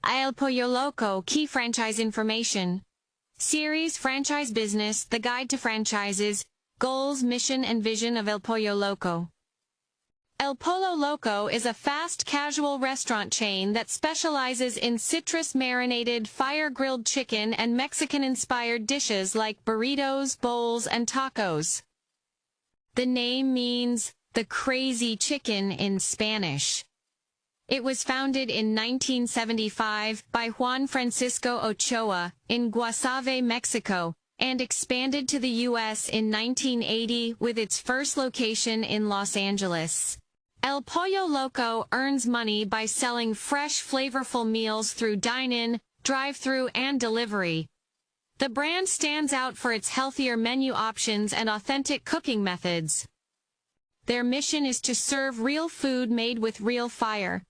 El Pollo Loco Key Franchise Information. Series Franchise Business, The Guide to Franchises, Goals, Mission and Vision of El Pollo Loco. El Pollo Loco is a fast casual restaurant chain that specializes in citrus-marinated, fire-grilled chicken and Mexican-inspired dishes like burritos, bowls, and tacos. The name means the crazy chicken in Spanish. It was founded in 1975 by Juan Francisco Ochoa in Guasave, Mexico, and expanded to the U.S. in 1980 with its first location in Los Angeles. El Pollo Loco earns money by selling fresh, flavorful meals through dine-in, drive-thru, and delivery. The brand stands out for its healthier menu options and authentic cooking methods. Their mission is to serve real food made with real fire.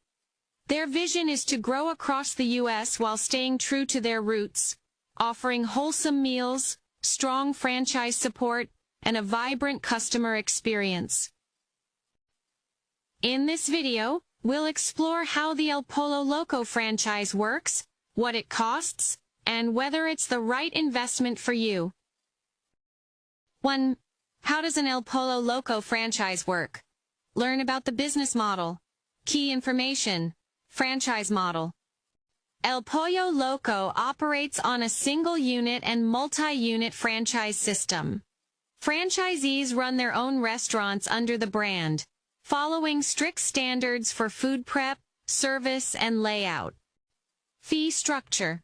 Their vision is to grow across the U.S. while staying true to their roots, offering wholesome meals, strong franchise support, and a vibrant customer experience. In this video, we'll explore how the El Pollo Loco franchise works, what it costs, and whether it's the right investment for you. 1. How does an El Pollo Loco franchise work? Learn about the business model. Key information. Franchise model. El Pollo Loco operates on a single-unit and multi-unit franchise system. Franchisees run their own restaurants under the brand, following strict standards for food prep, service, and layout. Fee structure.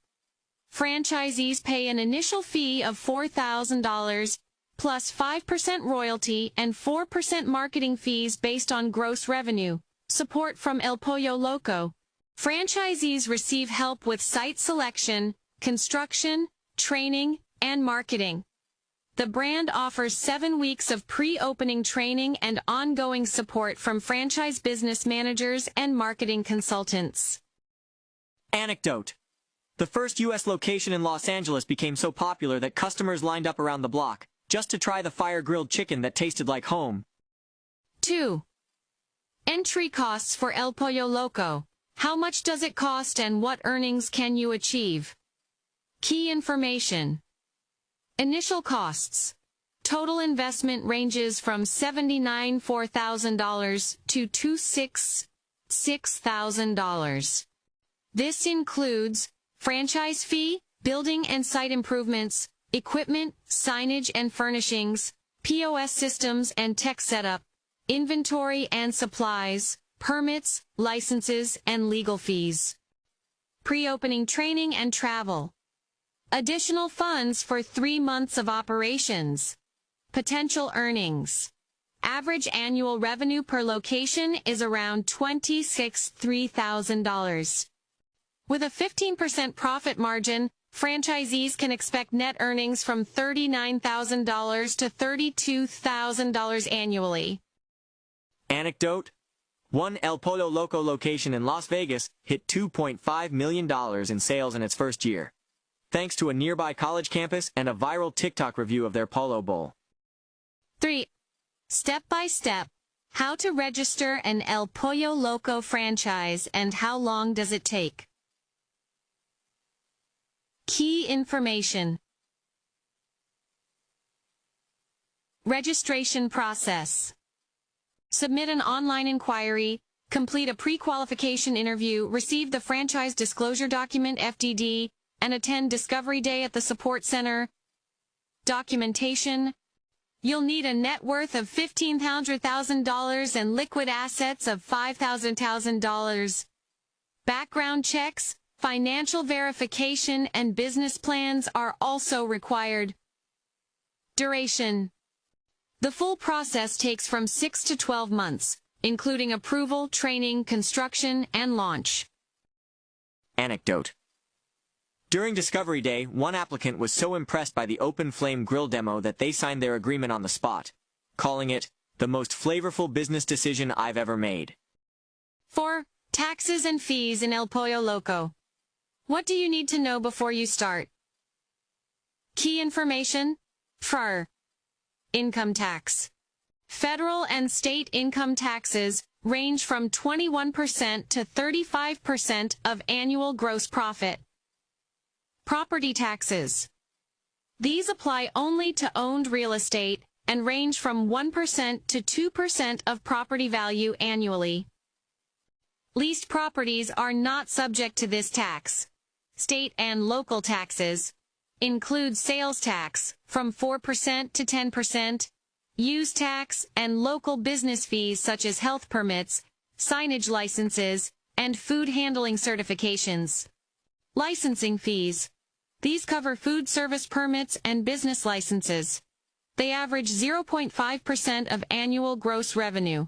Franchisees pay an initial fee of $4,000, plus 5% royalty and 4% marketing fees based on gross revenue. Support from El Pollo Loco. Franchisees receive help with site selection, construction, training, and marketing. The brand offers 7 weeks of pre-opening training and ongoing support from franchise business managers and marketing consultants. Anecdote. The first U.S. location in Los Angeles became so popular that customers lined up around the block just to try the fire-grilled chicken that tasted like home. 2. Entry costs for El Pollo Loco. How much does it cost and what earnings can you achieve? Key information. Initial costs. Total investment ranges from $79,000 to $266,000. This includes franchise fee, building and site improvements, equipment, signage and furnishings, POS systems and tech setup, inventory and supplies, permits, licenses, and legal fees. Pre-opening training and travel. Additional funds for 3 months of operations. Potential earnings. Average annual revenue per location is around $26,000. With a 15% profit margin, franchisees can expect net earnings from $39,000 to $32,000 annually. Anecdote. One El Pollo Loco location in Las Vegas hit $2.5 million in sales in its first year, thanks to a nearby college campus and a viral TikTok review of their Polo Bowl. 3. Step-by-step. How to register an El Pollo Loco franchise and how long does it take? Key information. Registration process. Submit an online inquiry, complete a pre-qualification interview, receive the Franchise Disclosure Document (FDD), and attend Discovery Day at the Support Center. Documentation. You'll need a net worth of $15,000 and liquid assets of $5,000. Background checks, financial verification, and business plans are also required. Duration. The full process takes from 6 to 12 months, including approval, training, construction, and launch. Anecdote. During Discovery Day, one applicant was so impressed by the open flame grill demo that they signed their agreement on the spot, calling it the most flavorful business decision I've ever made. 4. Taxes and fees in El Pollo Loco. What do you need to know before you start? Key information. FR. Income tax. Federal and state income taxes, range from 21% to 35% of annual gross profit. Property taxes. These apply only to owned real estate and range from 1% to 2% of property value annually. Leased properties are not subject to this tax. State and local taxes include sales tax from 4% to 10%, use tax, and local business fees such as health permits, signage licenses, and food handling certifications. Licensing fees. These cover food service permits and business licenses. They average 0.5% of annual gross revenue.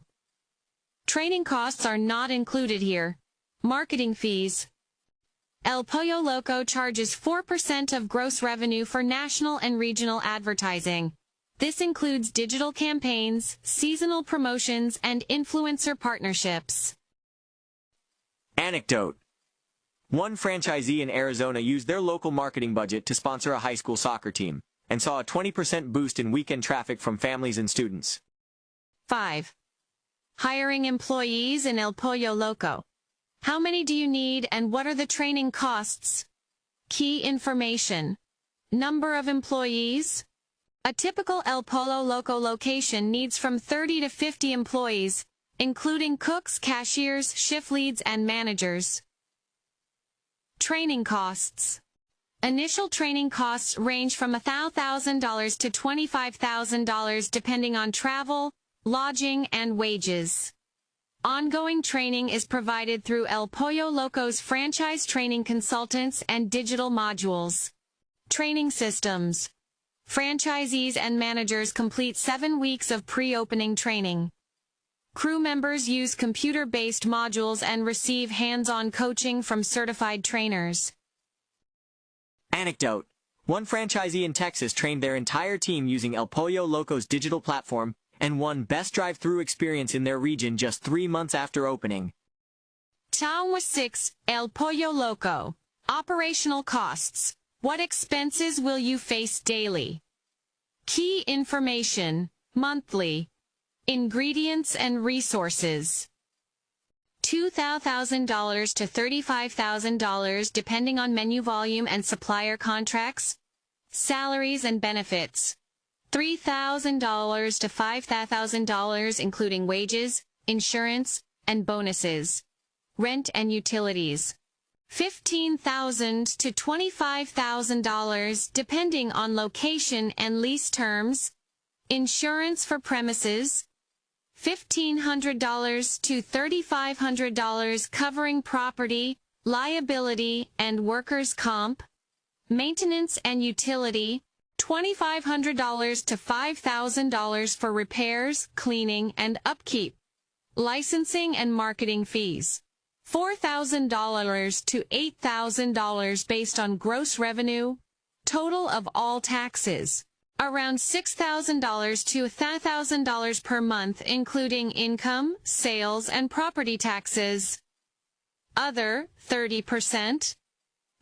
Training costs are not included here. Marketing fees. El Pollo Loco charges 4% of gross revenue for national and regional advertising. This includes digital campaigns, seasonal promotions, and influencer partnerships. Anecdote. One franchisee in Arizona used their local marketing budget to sponsor a high school soccer team, and saw a 20% boost in weekend traffic from families and students. 5. Hiring employees in El Pollo Loco. How many do you need and what are the training costs? Key information. Number of employees. A typical El Pollo Loco location needs from 30 to 50 employees, including cooks, cashiers, shift leads, and managers. Training costs. Initial training costs range from $1,000 to $25,000 depending on travel, lodging, and wages. Ongoing training is provided through El Pollo Loco's franchise training consultants and digital modules. Training systems. Franchisees and managers complete 7 weeks of pre-opening training. Crew members use computer-based modules and receive hands-on coaching from certified trainers. Anecdote. One franchisee in Texas trained their entire team using El Pollo Loco's digital platform and won Best Drive-Thru Experience in their region just 3 months after opening. Tower 6. El Pollo Loco. Operational costs. What expenses will you face daily? Key information. Monthly. Ingredients and resources. $2,000 to $35,000 depending on menu volume and supplier contracts. Salaries and benefits. $3,000 to $5,000 including wages, insurance, and bonuses. Rent and utilities. $15,000 to $25,000 depending on location and lease terms. Insurance for premises. $1,500 to $3,500 covering property, liability, and workers' comp. Maintenance and utility. $2,500 to $5,000 for repairs, cleaning, and upkeep. Licensing and marketing fees. $4,000 to $8,000 based on gross revenue. Total of all taxes. Around $6,000 to $1,000 per month including income, sales, and property taxes. Other, 30%.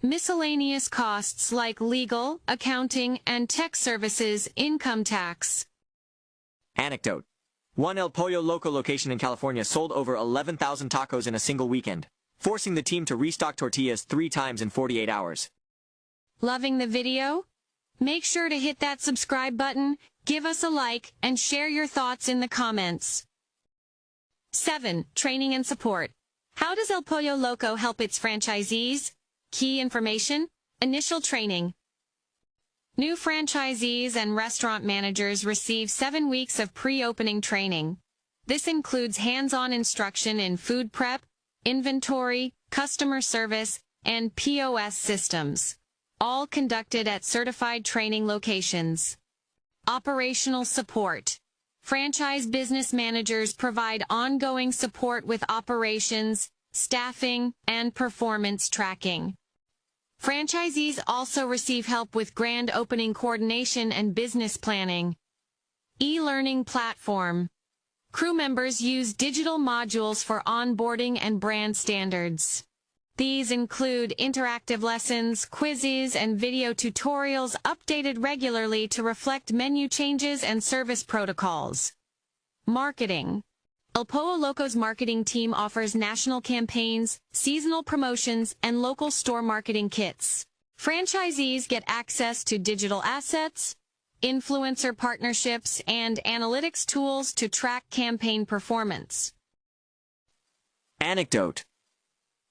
Miscellaneous costs like legal, accounting, and tech services, income tax. Anecdote. One El Pollo Loco location in California sold over 11,000 tacos in a single weekend, forcing the team to restock tortillas 3 times in 48 hours. Loving the video? Make sure to hit that subscribe button, give us a like, and share your thoughts in the comments. 7. Training and support. How does El Pollo Loco help its franchisees? Key information. Initial training. New franchisees and restaurant managers receive 7 weeks of pre-opening training. This includes hands-on instruction in food prep, inventory, customer service, and POS systems, all conducted at certified training locations. Operational support. Franchise business managers provide ongoing support with operations, staffing, and performance tracking. Franchisees also receive help with grand opening coordination and business planning. E-learning platform. Crew members use digital modules for onboarding and brand standards. These include interactive lessons, quizzes, and video tutorials updated regularly to reflect menu changes and service protocols. Marketing. El Pollo Loco's marketing team offers national campaigns, seasonal promotions, and local store marketing kits. Franchisees get access to digital assets, influencer partnerships, and analytics tools to track campaign performance. Anecdote.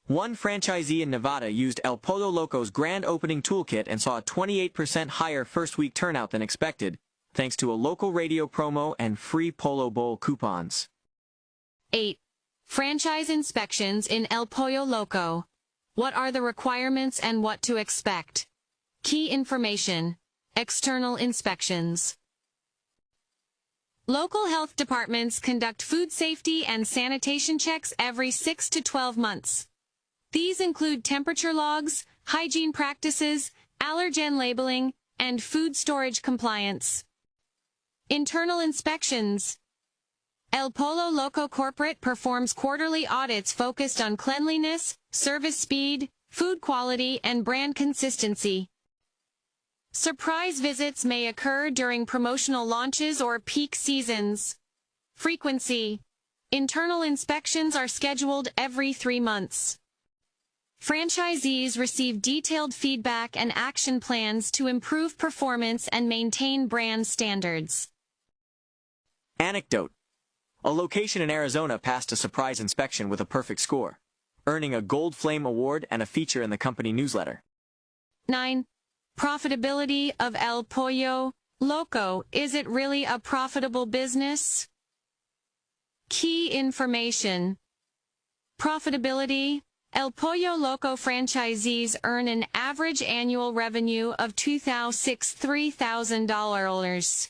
One franchisee in Nevada used El Pollo Loco's grand opening toolkit and saw a 28% higher first-week turnout than expected, thanks to a local radio promo and free Polo Bowl coupons. 8. Franchise inspections in El Pollo Loco. What are the requirements and what to expect? Key information. External inspections. Local health departments conduct food safety and sanitation checks every 6 to 12 months. These include temperature logs, hygiene practices, allergen labeling, and food storage compliance. Internal inspections. El Pollo Loco Corporate performs quarterly audits focused on cleanliness, service speed, food quality, and brand consistency. Surprise visits may occur during promotional launches or peak seasons. Frequency. Internal inspections are scheduled every 3 months. Franchisees receive detailed feedback and action plans to improve performance and maintain brand standards. Anecdote. A location in Arizona passed a surprise inspection with a perfect score, earning a Gold Flame Award and a feature in the company newsletter. 9. Profitability of El Pollo Loco. Is it really a profitable business? Key information. Profitability. El Pollo Loco franchisees earn an average annual revenue of $3,000.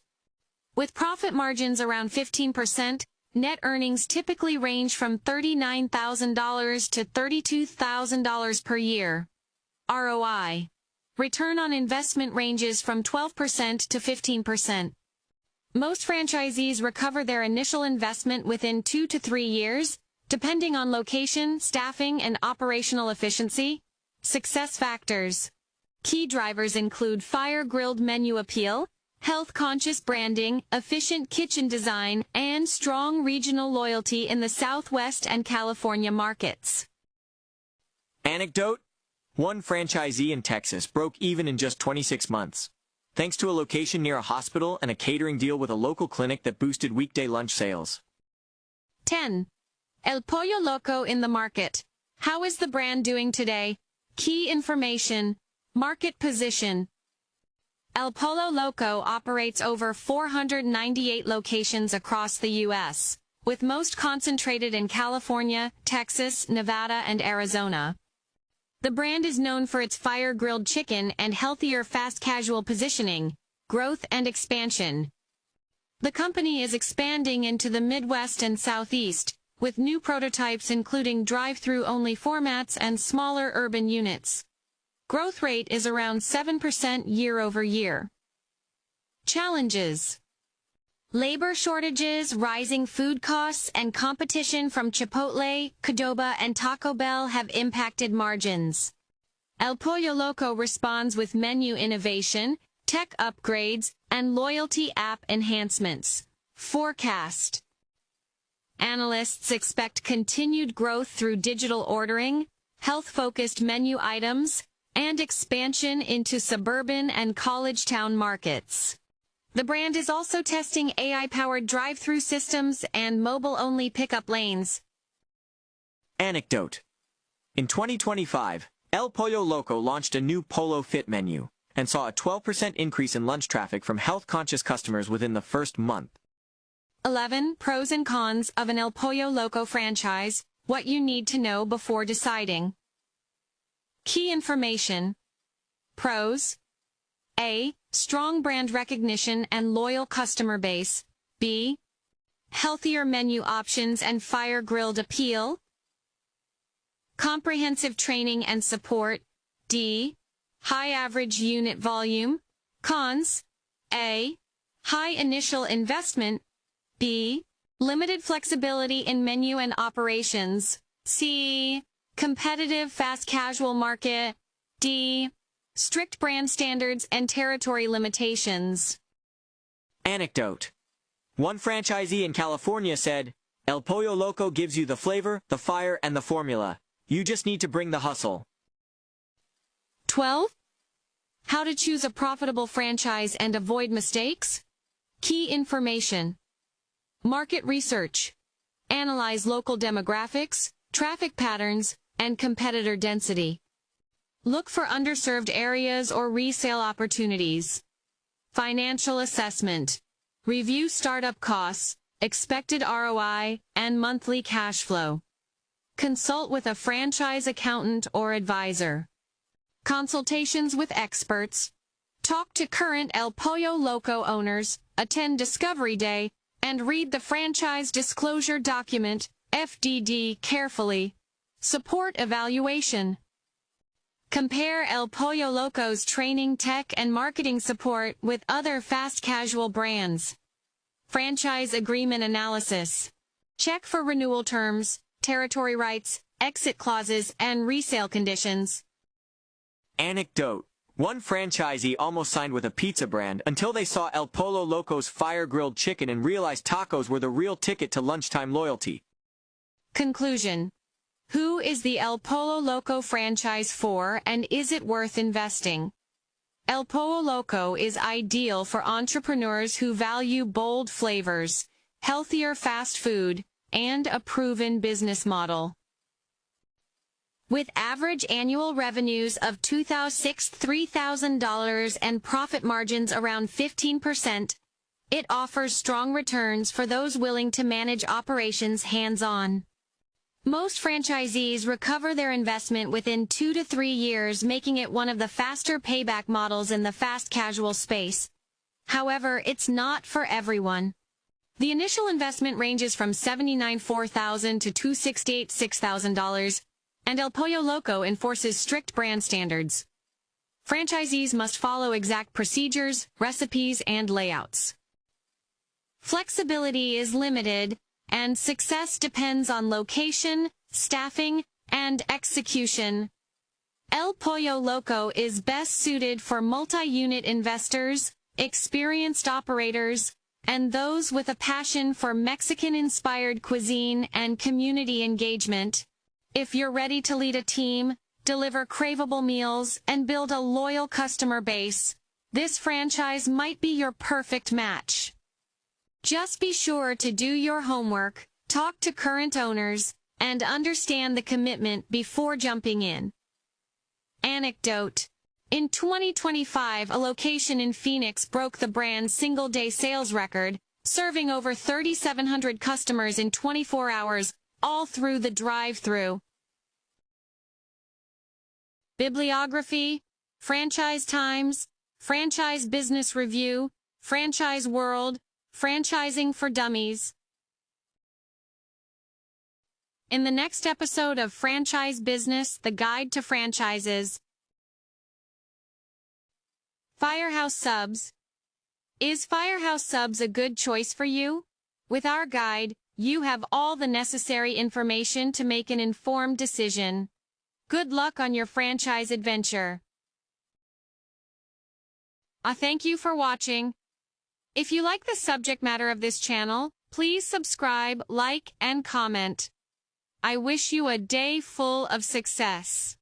With profit margins around 15%, net earnings typically range from $39,000 to $32,000 per year. ROI. Return on investment ranges from 12% to 15%. Most franchisees recover their initial investment within 2 to 3 years, depending on location, staffing, and operational efficiency. Success factors. Key drivers include fire-grilled menu appeal, health-conscious branding, efficient kitchen design, and strong regional loyalty in the Southwest and California markets. Anecdote. One franchisee in Texas broke even in just 26 months, thanks to a location near a hospital and a catering deal with a local clinic that boosted weekday lunch sales. 10. El Pollo Loco in the market. How is the brand doing today? Key information. Market position. El Pollo Loco operates over 498 locations across the U.S., with most concentrated in California, Texas, Nevada, and Arizona. The brand is known for its fire-grilled chicken and healthier fast casual positioning, growth and expansion. The company is expanding into the Midwest and Southeast, with new prototypes including drive-through only formats and smaller urban units. Growth rate is around 7% year-over-year. Challenges. Labor shortages, rising food costs, and competition from Chipotle, Qdoba, and Taco Bell have impacted margins. El Pollo Loco responds with menu innovation, tech upgrades, and loyalty app enhancements. Forecast. Analysts expect continued growth through digital ordering, health-focused menu items, and expansion into suburban and college-town markets. The brand is also testing AI-powered drive-through systems and mobile-only pickup lanes. Anecdote. In 2025, El Pollo Loco launched a new Polo Fit menu and saw a 12% increase in lunch traffic from health-conscious customers within the first month. 11. Pros and cons of an El Pollo Loco franchise. What you need to know before deciding. Key information. Pros. A. Strong brand recognition and loyal customer base. B. Healthier menu options and fire-grilled appeal. Comprehensive training and support. D. High average unit volume. Cons. A. High initial investment. B. Limited flexibility in menu and operations. C. Competitive fast casual market. D. Strict brand standards and territory limitations. Anecdote. One franchisee in California said, El Pollo Loco gives you the flavor, the fire, and the formula. You just need to bring the hustle. 12. How to choose a profitable franchise and avoid mistakes? Key information. Market research. Analyze local demographics, traffic patterns, and competitor density. Look for underserved areas or resale opportunities. Financial assessment. Review startup costs, expected ROI, and monthly cash flow. Consult with a franchise accountant or advisor. Consultations with experts. Talk to current El Pollo Loco owners, attend Discovery Day, and read the Franchise Disclosure Document, FDD, carefully. Support evaluation. Compare El Pollo Loco's training, tech, and marketing support with other fast casual brands. Franchise agreement analysis. Check for renewal terms, territory rights, exit clauses, and resale conditions. Anecdote. One franchisee almost signed with a pizza brand until they saw El Pollo Loco's fire-grilled chicken and realized tacos were the real ticket to lunchtime loyalty. Conclusion. Who is the El Pollo Loco franchise for, and is it worth investing? El Pollo Loco is ideal for entrepreneurs who value bold flavors, healthier fast food, and a proven business model. With average annual revenues of $2,000–$3,000 and profit margins around 15%, it offers strong returns for those willing to manage operations hands-on. Most franchisees recover their investment within 2 to 3 years, making it one of the faster payback models in the fast casual space. However, it's not for everyone. The initial investment ranges from $79,400 to $268,600, and El Pollo Loco enforces strict brand standards. Franchisees must follow exact procedures, recipes, and layouts. Flexibility is limited, and success depends on location, staffing, and execution. El Pollo Loco is best suited for multi-unit investors, experienced operators, and those with a passion for Mexican-inspired cuisine and community engagement. If you're ready to lead a team, deliver craveable meals, and build a loyal customer base, this franchise might be your perfect match. Just be sure to do your homework, talk to current owners, and understand the commitment before jumping in. Anecdote. In 2025, a location in Phoenix broke the brand's single-day sales record, serving over 3,700 customers in 24 hours, all through the drive-thru. Bibliography, Franchise Times, Franchise Business Review, Franchise World, Franchising for Dummies. In the next episode of Franchise Business, the Guide to Franchises. Firehouse Subs. Is Firehouse Subs a good choice for you? With our guide, you have all the necessary information to make an informed decision. Good luck on your franchise adventure. Thank you for watching. If you like the subject matter of this channel, please subscribe, like, and comment. I wish you a day full of success.